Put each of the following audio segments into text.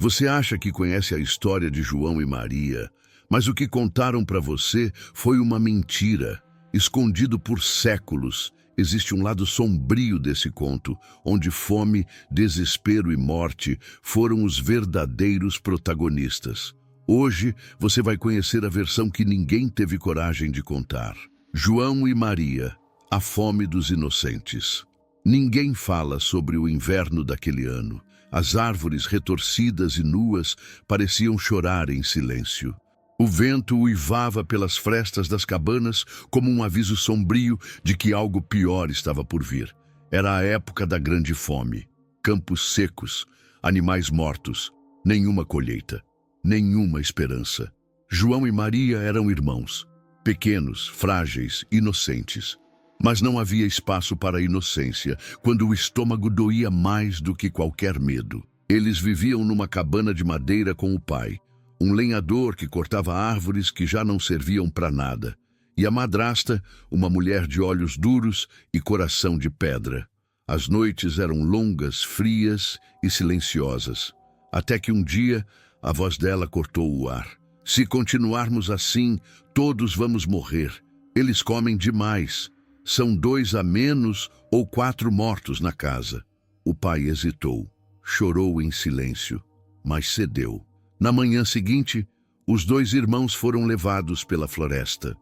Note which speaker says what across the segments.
Speaker 1: Você acha que conhece a história de João e Maria, mas o que contaram para você foi uma mentira. Escondido por séculos, existe um lado sombrio desse conto, onde fome, desespero e morte foram os verdadeiros protagonistas. Hoje, você vai conhecer a versão que ninguém teve coragem de contar. João e Maria, a fome dos inocentes. Ninguém fala sobre o inverno daquele ano. As árvores retorcidas e nuas pareciam chorar em silêncio. O vento uivava pelas frestas das cabanas como um aviso sombrio de que algo pior estava por vir. Era a época da grande fome. Campos secos, animais mortos, nenhuma colheita, nenhuma esperança. João e Maria eram irmãos, pequenos, frágeis, inocentes. Mas não havia espaço para a inocência quando o estômago doía mais do que qualquer medo. Eles viviam numa cabana de madeira com o pai, um lenhador que cortava árvores que já não serviam para nada, e a madrasta, uma mulher de olhos duros e coração de pedra. As noites eram longas, frias e silenciosas, até que um dia a voz dela cortou o ar. Se continuarmos assim, todos vamos morrer. Eles comem demais. São 2 a menos ou 4 mortos na casa. O pai hesitou, chorou em silêncio, mas cedeu. Na manhã seguinte, os 2 irmãos foram levados pela floresta.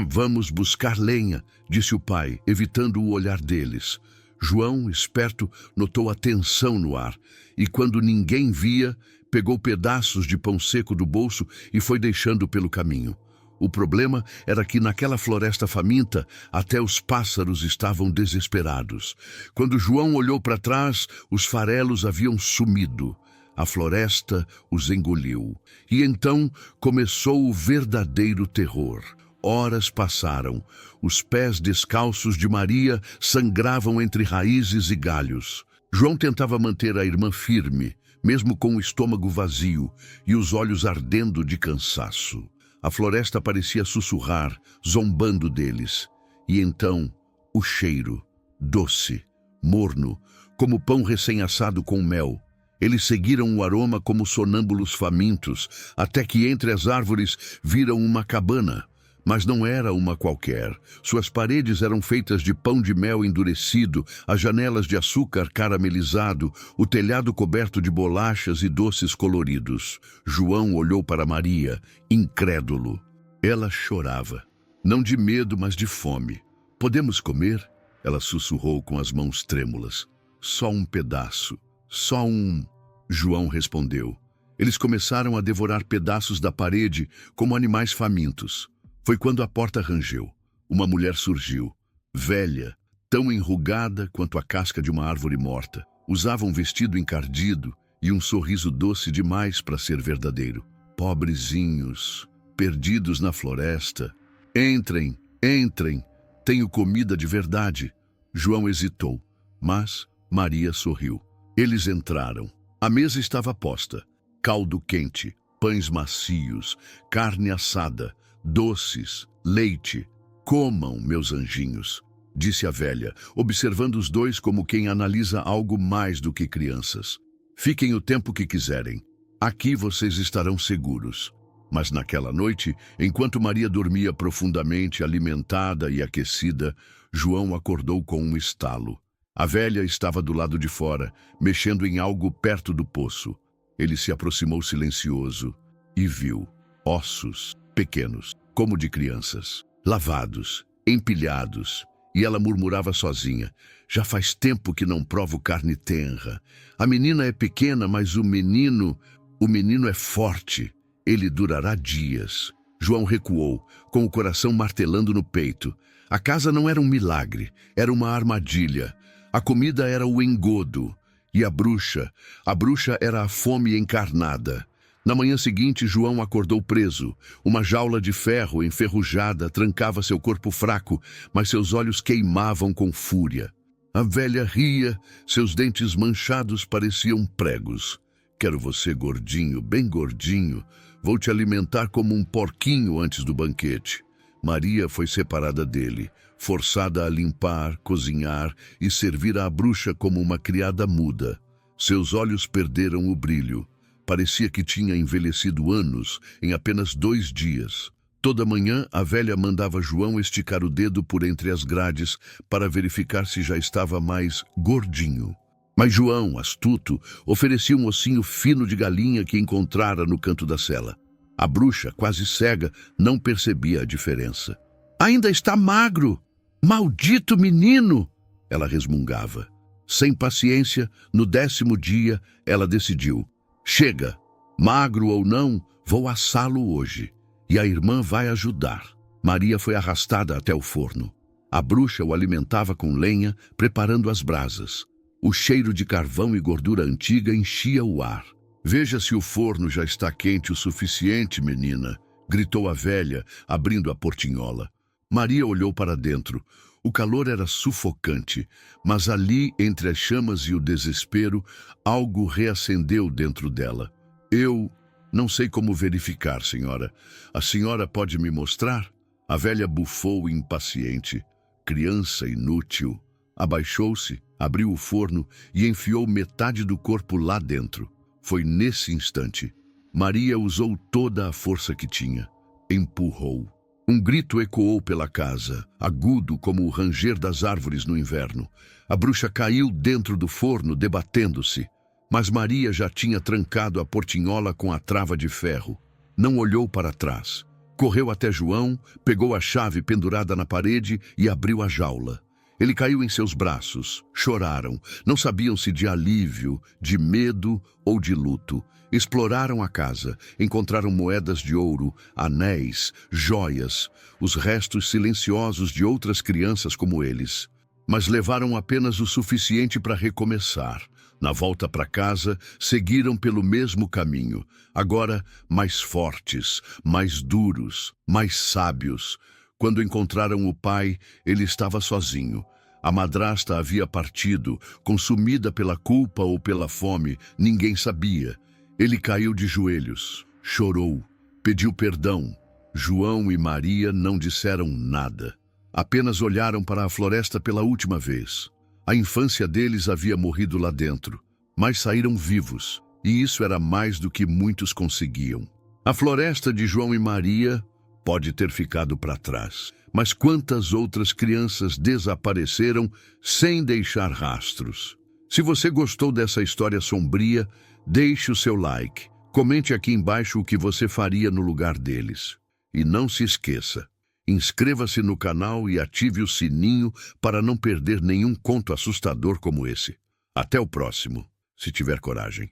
Speaker 1: Vamos buscar lenha, disse o pai, evitando o olhar deles. João, esperto, notou a tensão no ar, e quando ninguém via, pegou pedaços de pão seco do bolso e foi deixando pelo caminho. O problema era que naquela floresta faminta, até os pássaros estavam desesperados. Quando João olhou para trás, os farelos haviam sumido. A floresta os engoliu. E então começou o verdadeiro terror. Horas passaram. Os pés descalços de Maria sangravam entre raízes e galhos. João tentava manter a irmã firme, mesmo com o estômago vazio e os olhos ardendo de cansaço. A floresta parecia sussurrar, zombando deles. E então, o cheiro, doce, morno, como pão recém-assado com mel. Eles seguiram o aroma como sonâmbulos famintos, até que entre as árvores viram uma cabana. Mas não era uma qualquer. Suas paredes eram feitas de pão de mel endurecido, as janelas de açúcar caramelizado, o telhado coberto de bolachas e doces coloridos. João olhou para Maria, incrédulo. Ela chorava, não de medo, mas de fome. Podemos comer? Ela sussurrou com as mãos trêmulas. Só um pedaço, só um... João respondeu. Eles começaram a devorar pedaços da parede como animais famintos. Foi quando a porta rangeu. Uma mulher surgiu, velha, tão enrugada quanto a casca de uma árvore morta. Usava um vestido encardido e um sorriso doce demais para ser verdadeiro. Pobrezinhos, perdidos na floresta. Entrem, entrem, tenho comida de verdade. João hesitou, mas Maria sorriu. Eles entraram. A mesa estava posta. Caldo quente, pães macios, carne assada, doces, leite. Comam, meus anjinhos, disse a velha, observando os 2 como quem analisa algo mais do que crianças. Fiquem o tempo que quiserem. Aqui vocês estarão seguros. Mas naquela noite, enquanto Maria dormia profundamente, alimentada e aquecida, João acordou com um estalo. A velha estava do lado de fora, mexendo em algo perto do poço. Ele se aproximou silencioso e viu ossos pequenos, como de crianças, lavados, empilhados, e ela murmurava sozinha. Já faz tempo que não provo carne tenra. A menina é pequena, mas o menino é forte. Ele durará dias. João recuou, com o coração martelando no peito. A casa não era um milagre, era uma armadilha. A comida era o engodo. E a bruxa era a fome encarnada. Na manhã seguinte, João acordou preso. Uma jaula de ferro enferrujada trancava seu corpo fraco, mas seus olhos queimavam com fúria. A velha ria, seus dentes manchados pareciam pregos. Quero você gordinho, bem gordinho. Vou te alimentar como um porquinho antes do banquete. Maria foi separada dele, forçada a limpar, cozinhar e servir à bruxa como uma criada muda. Seus olhos perderam o brilho. parecia que tinha envelhecido anos em apenas 2 dias. Toda manhã, a velha mandava João esticar o dedo por entre as grades para verificar se já estava mais gordinho. Mas João, astuto, oferecia um ossinho fino de galinha que encontrara no canto da cela. A bruxa, quase cega, não percebia a diferença. "Ainda está magro! Maldito menino!" ela resmungava. Sem paciência, no 10º dia, ela decidiu: "Chega! Magro ou não, vou assá-lo hoje. E a irmã vai ajudar." Maria foi arrastada até o forno. A bruxa o alimentava com lenha, preparando as brasas. O cheiro de carvão e gordura antiga enchia o ar. "Veja se o forno já está quente o suficiente, menina", gritou a velha, abrindo a portinhola. Maria olhou para dentro. O calor era sufocante, mas ali, entre as chamas e o desespero, algo reacendeu dentro dela. "Eu não sei como verificar, senhora. A senhora pode me mostrar?" A velha bufou impaciente. "Criança inútil." Abaixou-se, abriu o forno e enfiou metade do corpo lá dentro. Foi nesse instante. Maria usou toda a força que tinha. Empurrou. Um grito ecoou pela casa, agudo como o ranger das árvores no inverno. A bruxa caiu dentro do forno, debatendo-se. Mas Maria já tinha trancado a portinhola com a trava de ferro. Não olhou para trás. Correu até João, pegou a chave pendurada na parede e abriu a jaula. Ele caiu em seus braços. Choraram. Não sabiam se de alívio, de medo ou de luto. Exploraram a casa. Encontraram moedas de ouro, anéis, joias, os restos silenciosos de outras crianças como eles. Mas levaram apenas o suficiente para recomeçar. Na volta para casa, seguiram pelo mesmo caminho. Agora, mais fortes, mais duros, mais sábios. Quando encontraram o pai, ele estava sozinho. A madrasta havia partido, consumida pela culpa ou pela fome, ninguém sabia. Ele caiu de joelhos, chorou, pediu perdão. João e Maria não disseram nada. Apenas olharam para a floresta pela última vez. A infância deles havia morrido lá dentro, mas saíram vivos, e isso era mais do que muitos conseguiam. A floresta de João e Maria pode ter ficado para trás, mas quantas outras crianças desapareceram sem deixar rastros? Se você gostou dessa história sombria, deixe o seu like. Comente aqui embaixo o que você faria no lugar deles. E não se esqueça, inscreva-se no canal e ative o sininho para não perder nenhum conto assustador como esse. Até o próximo, se tiver coragem.